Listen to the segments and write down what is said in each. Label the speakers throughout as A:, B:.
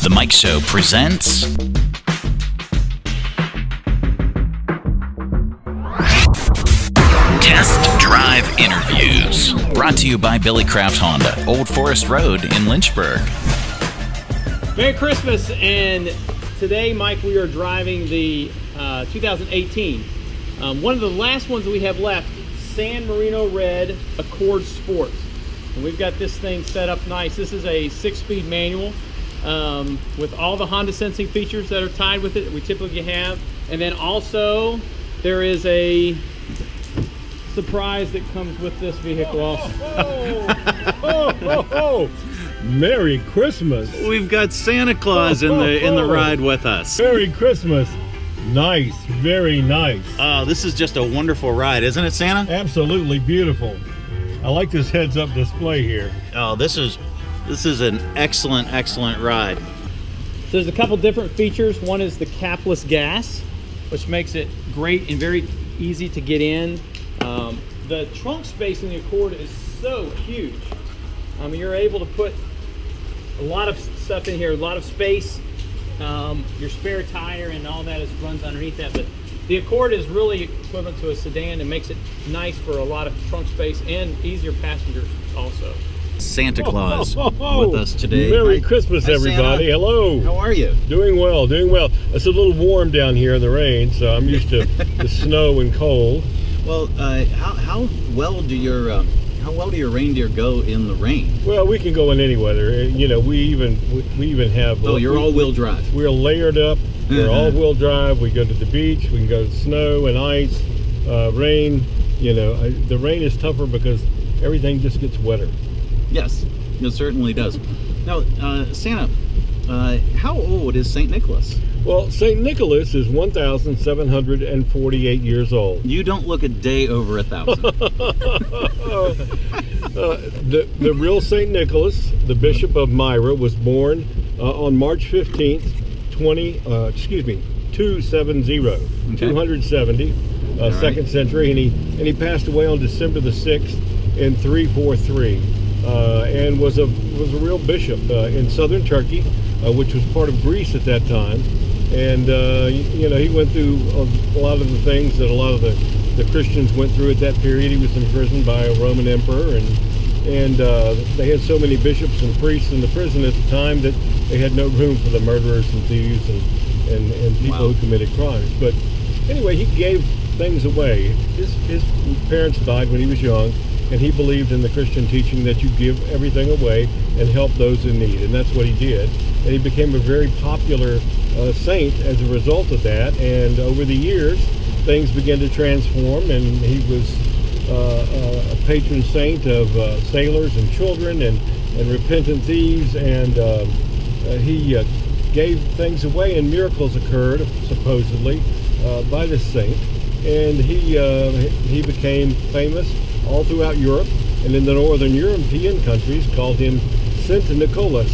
A: The Mike Show presents Test Drive Interviews. Brought to you by Billy Craft Honda, Old Forest Road in Lynchburg.
B: Merry Christmas, and today, Mike, we are driving the 2018. One of the last ones that we have left, San Marino Red Accord Sports. And we've got this thing set up nice. This is a 6-speed manual with all the Honda sensing features that are tied with it that we typically have. And then also, there is a surprise that comes with this vehicle also.
C: Merry Christmas.
D: We've got Santa Claus in the ride with us.
C: Merry Christmas. Nice, very nice.
D: This is just a wonderful ride, isn't it, Santa?
C: Absolutely beautiful. I like this heads-up display here.
D: Oh, this is an excellent ride.
B: So there's a couple different features. One is the capless gas, which makes it great and very easy to get in. The trunk space in the Accord is so huge. You're able to put a lot of stuff in here, a lot of space. Your spare tire and all that runs underneath that. But the Accord is really equivalent to a sedan and makes it nice for a lot of trunk space and easier passengers also.
D: Santa Claus with us today.
C: Merry Christmas, everybody.
D: Santa.
C: Hello.
D: How are you?
C: Doing well, doing well. It's a little warm down here in the rain, so I'm used to the snow and cold.
D: Well, how well do your reindeer go in the rain?
C: Well, we can go in any weather. You know, we even have.
D: Oh, you're all-wheel drive.
C: We're layered up. We're all-wheel drive. We go to the beach. We can go to snow and ice, rain. You know, the rain is tougher because everything just gets wetter.
D: Yes, it certainly does. Now, Santa, how old is St. Nicholas?
C: Well, St. Nicholas is 1,748 years old.
D: You don't look a day over 1,000.
C: The real St. Nicholas, the Bishop of Myra, was born on March 15th, 270, 270, second century, and he passed away on December the 6th in 343, and was a real bishop in southern Turkey, which was part of Greece at that time. And you know, he went through a lot of the things that a lot of the Christians went through at that period. He was imprisoned by a Roman emperor, and they had so many bishops and priests in the prison at the time that they had no room for the murderers and thieves and people who committed crimes. But anyway, he gave things away. His parents died when he was young, and he believed in the Christian teaching that you give everything away and help those in need, and that's what he did. And he became a very popular saint as a result of that, and over the years things began to transform, and he was a patron saint of sailors and children and repentant thieves, and he gave things away, and miracles occurred supposedly by this saint, and he became famous all throughout Europe, and in the northern European countries called him Saint Nicholas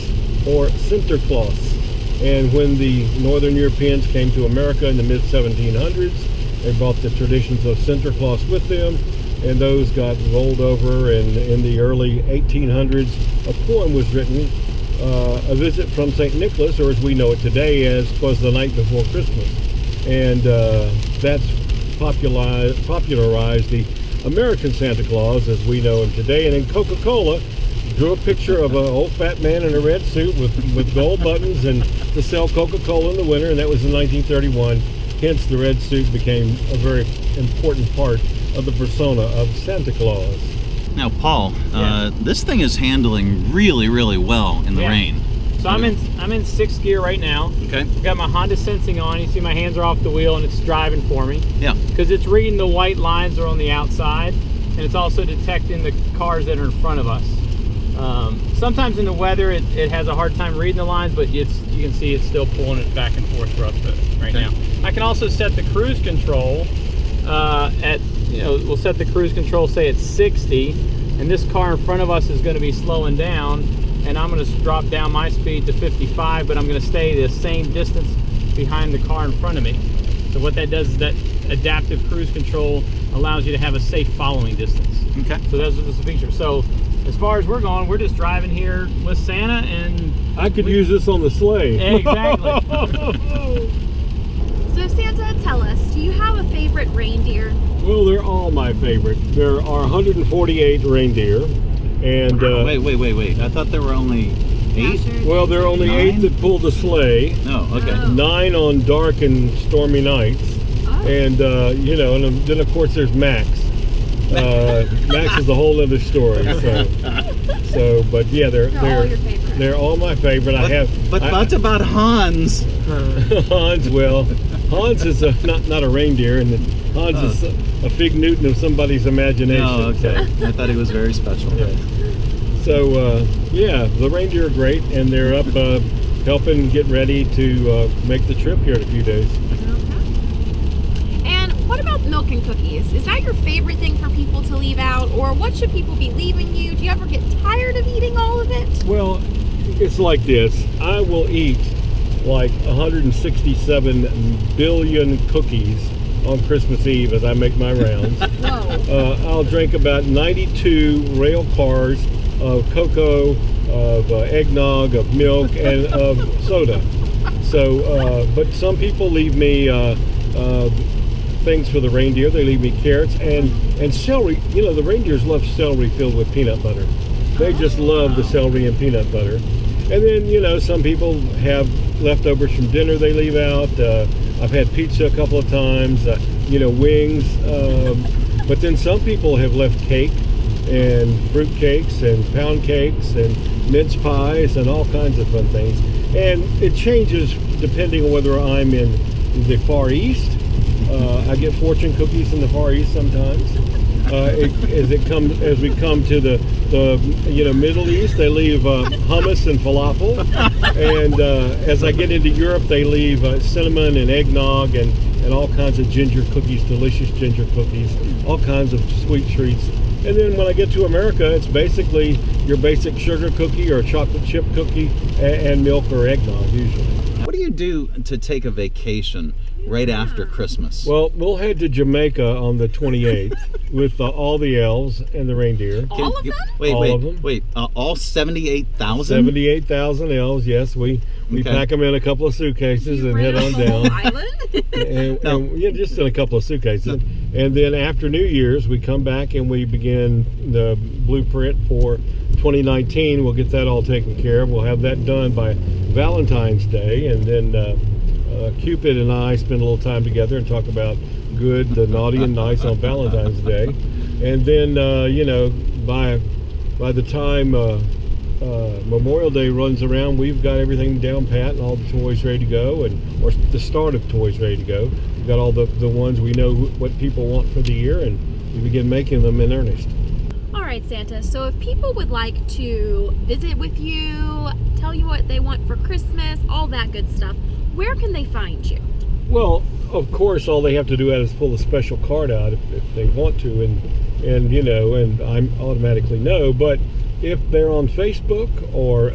C: or Sinterklaas. And when the northern Europeans came to America in the mid-1700s, they brought the traditions of Sinterklaas with them, and those got rolled over, and in the early 1800s a poem was written, A Visit from St. Nicholas, or as we know it today as 'Twas the Night Before Christmas. And that's popularized the American Santa Claus as we know him today. And then Coca-Cola drew a picture of an old fat man in a red suit with gold buttons and to sell Coca-Cola in the winter, and that was in 1931. Hence, the red suit became a very important part of the persona of Santa Claus.
D: Now, Paul, this thing is handling really well in the rain.
B: So I'm in 6th gear right now.
D: Okay.
B: I've got my Honda sensing on. You see my hands are off the wheel and it's driving for me.
D: Yeah.
B: Because it's reading the white lines that are on the outside, and it's also detecting the cars that are in front of us. Sometimes in the weather it has a hard time reading the lines, but you can see it's still pulling it back and forth for us right now. I can also set the cruise control we'll set the cruise control, say it's 60, and this car in front of us is going to be slowing down, and I'm going to drop down my speed to 55, but I'm going to stay the same distance behind the car in front of me. So what that does is that adaptive cruise control allows you to have a safe following distance.
D: Okay.
B: So that's the feature. So as far as we're going, we're just driving here with Santa, and
C: I could use this on the sleigh.
B: exactly.
E: So Santa, tell us, do you have a favorite reindeer?
C: Well, they're all my favorite. There are 148 reindeer, and
D: Wait. I thought there were only 8.
C: well, there are only
D: 9?
C: 8 that pull the sleigh.
D: Oh, okay.
E: Oh.
C: 9 on dark and stormy nights, and you know, and then of course there's Max. Max is a whole other story. So, but yeah,
E: They're all your favorite.
C: they're all my favorite.
D: But what about Hans?
C: Hans. Well, Hans is not a reindeer, and Hans is a fig Newton of somebody's imagination.
D: Oh, okay. I thought he was very special.
C: Yeah. So yeah, the reindeer are great, and they're up helping get ready to make the trip here in a few days.
E: And what about milk and cookies? Is that your favorite thing for people to leave out, or what should people be leaving you? Do you ever get tired of eating all of it?
C: Well, it's like this. I will eat like 167 billion cookies on Christmas Eve as I make my rounds.
E: Whoa.
C: I'll drink about 92 rail cars of cocoa, of eggnog, of milk, and of soda. So, but some people leave me things for the reindeer. They leave me carrots and celery. You know, the reindeers love celery filled with peanut butter. They just love the celery and peanut butter. And then, you know, some people have leftovers from dinner they leave out. I've had pizza a couple of times, you know, wings. But then some people have left cake and fruit cakes and pound cakes and mince pies and all kinds of fun things. And it changes depending on whether I'm in the Far East. I get fortune cookies in the Far East sometimes. As we come to the you know, Middle East, they leave hummus and falafel, and as I get into Europe, they leave cinnamon and eggnog and all kinds of ginger cookies, delicious ginger cookies, all kinds of sweet treats. And then when I get to America, it's basically your basic sugar cookie or chocolate chip cookie and milk or eggnog usually.
D: What do you do to take a vacation right after Christmas?
C: Well, we'll head to Jamaica on the 28th with all the elves and the reindeer.
E: All of them?
D: Wait, all 78,000?
C: 78,000 elves, yes. We pack them in a couple of suitcases and head on down.
E: Island?
C: and yeah, just in a couple of suitcases. And then after New Year's, we come back and we begin the blueprint for 2019. We'll get that all taken care of. We'll have that done by Valentine's Day, and then Cupid and I spend a little time together and talk about good, the naughty, and nice on Valentine's Day. And then, you know, by the time Memorial Day runs around, we've got everything down pat and all the toys ready to go, or the start of toys ready to go. We've got all the ones we know what people want for the year, and we begin making them in earnest.
E: All right, Santa, so if people would like to visit with you, tell you what they want for Christmas, all that good stuff, where can they find you?
C: Well, of course, all they have to do is pull a special card out if they want to, and you know, and I automatically know. But if they're on Facebook or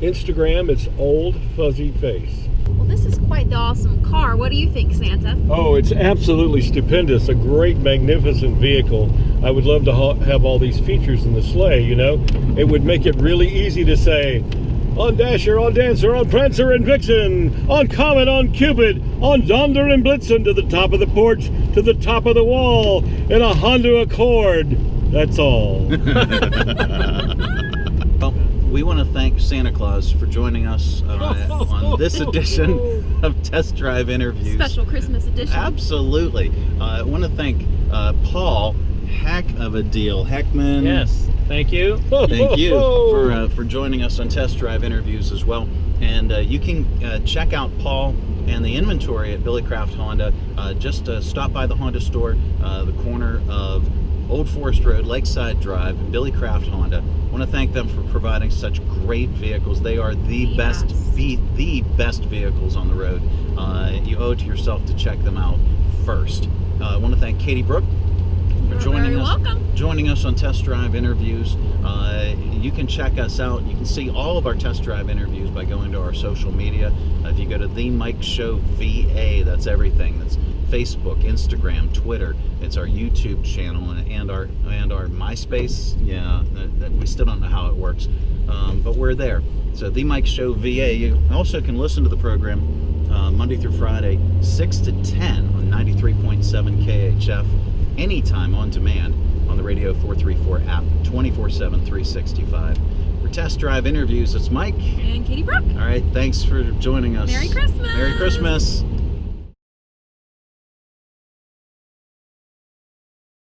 C: Instagram, it's Old Fuzzy Face.
E: Well, this is quite the awesome car. What do you think, Santa?
C: Oh, it's absolutely stupendous. A great, magnificent vehicle. I would love to have all these features in the sleigh, you know. It would make it really easy to say, on Dasher, on Dancer, on Prancer and Vixen, on Comet, on Cupid, on Donder and Blitzen, to the top of the porch, to the top of the wall, in a Honda Accord. That's all.
D: Well, we want to thank Santa Claus for joining us on this edition of Test Drive Interviews.
E: Special Christmas edition.
D: Absolutely. I want to thank Paul. Heck of a deal, Heckman.
B: Yes, thank you.
D: Thank you for joining us on Test Drive Interviews as well. And you can check out Paul and the inventory at Billy Craft Honda. Just stop by the Honda store, the corner of Old Forest Road, Lakeside Drive, and Billy Craft Honda. I want to thank them for providing such great vehicles. They are the best vehicles on the road. You owe it to yourself to check them out first. I want to thank Katie Brooke for joining us on Test Drive Interviews. You can check us out. You can see all of our Test Drive interviews by going to our social media. If you go to The Mike Show VA, that's everything. That's Facebook, Instagram, Twitter. It's our YouTube channel and our MySpace. Yeah, that we still don't know how it works, but we're there. So The Mike Show VA. You also can listen to the program Monday through Friday, 6 to 10 on 93.7 KHF, anytime on demand on the Radio 434 app, 24/7, 365. For Test Drive Interviews, it's Mike
E: and Katie Brooke.
D: All right, thanks for joining us.
E: Merry Christmas.
D: Merry Christmas.